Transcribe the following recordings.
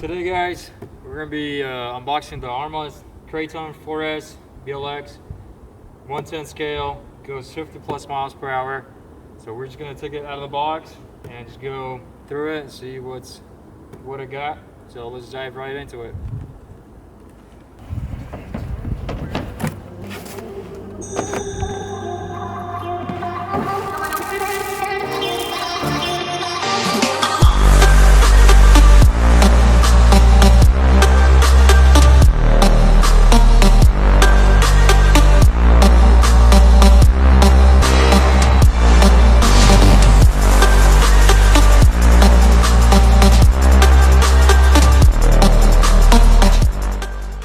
Today guys, we're going to be unboxing the ARRMA Kraton 4S BLX 110 scale, goes 50 plus miles per hour. So we're just going to take it out of the box and just go through it and see what it got. So let's dive right into it.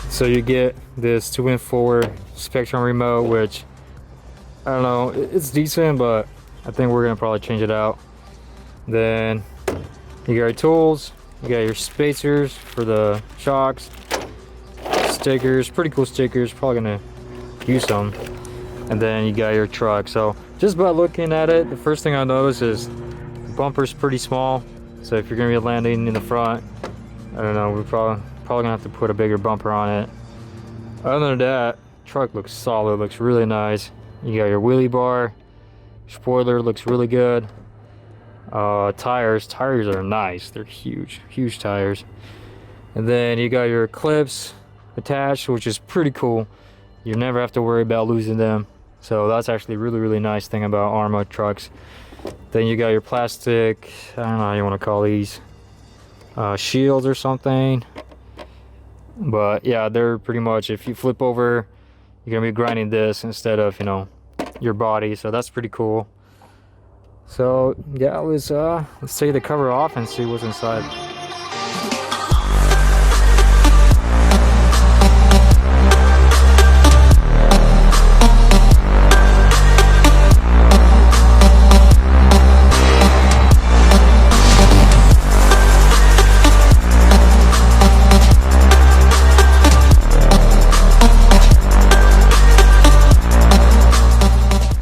So you get this 2-in-4 Spectrum remote, which I don't know, it's decent, but I think we're gonna probably change it out. Then you got your tools, you got your spacers for the shocks, stickers, pretty cool stickers, probably gonna use some. And then you got your truck. So just by looking at it, the first thing I notice is the bumper's pretty small. So if you're gonna be landing in the front, I don't know, we're probably gonna have to put a bigger bumper on it. Other than that, truck looks solid, looks really nice. You got your wheelie bar, spoiler looks really good. Tires are nice, they're huge tires. And then you got your clips attached, which is pretty cool. You never have to worry about losing them. So that's actually a really nice thing about ARRMA trucks. Then you got your plastic, I don't know how you want to call these, shields or something. But yeah, they're pretty much, if you flip over, you're gonna be grinding this instead of, you know, your body. So that's pretty cool. So yeah, let's take the cover off and see what's inside.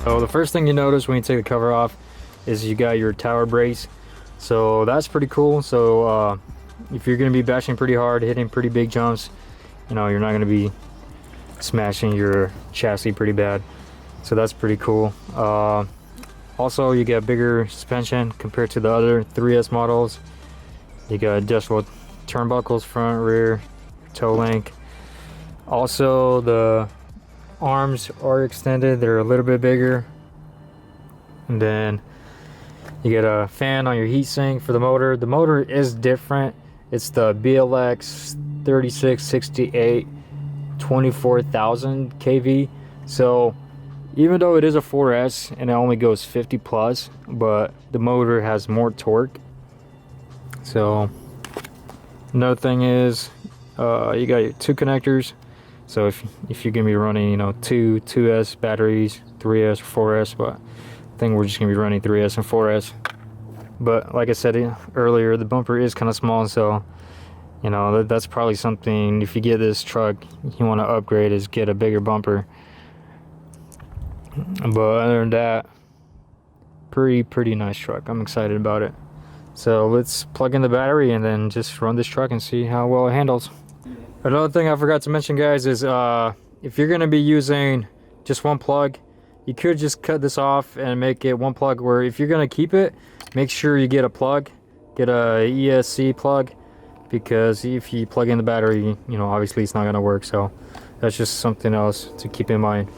So the first thing you notice when you take the cover off is you got your tower brace. So that's pretty cool. So if you're going to be bashing pretty hard, hitting pretty big jumps, you know, you're not going to be smashing your chassis pretty bad. So that's pretty cool. Also, you get bigger suspension compared to the other 3S models. You got adjustable turnbuckles, front, rear, toe link. Also, the arms are extended, they're a little bit bigger. And then you get a fan on your heatsink for the motor. The motor is different. It's the BLX 3668 24,000 kV. So even though it is a 4S and it only goes 50 plus, but the motor has more torque. So another thing is you got your 2 connectors. So if you're gonna be running, you know, 2S batteries, 3S or 4S, but I think we're just gonna be running 3S and 4S. But like I said earlier, the bumper is kind of small, so you know that's probably something, if you get this truck, you want to upgrade, is get a bigger bumper. But other than that, pretty nice truck. I'm excited about it. So let's plug in the battery and then just run this truck and see how well it handles. Another thing I forgot to mention, guys, is if you're going to be using just one plug, you could just cut this off and make it one plug, where if you're going to keep it, make sure you get a plug, get a ESC plug, because if you plug in the battery, you know, obviously it's not going to work. So that's just something else to keep in mind.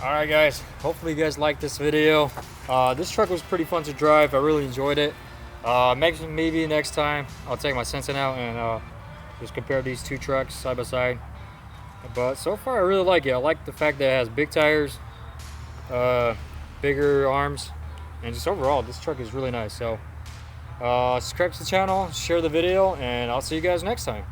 Alright guys, hopefully you guys liked this video. This truck was pretty fun to drive. I really enjoyed it. Maybe next time I'll take my Sensen out and just compare these two trucks side by side. But so far I really like it. I like the fact that it has big tires, bigger arms, and just overall this truck is really nice. So subscribe to the channel, share the video, and I'll see you guys next time.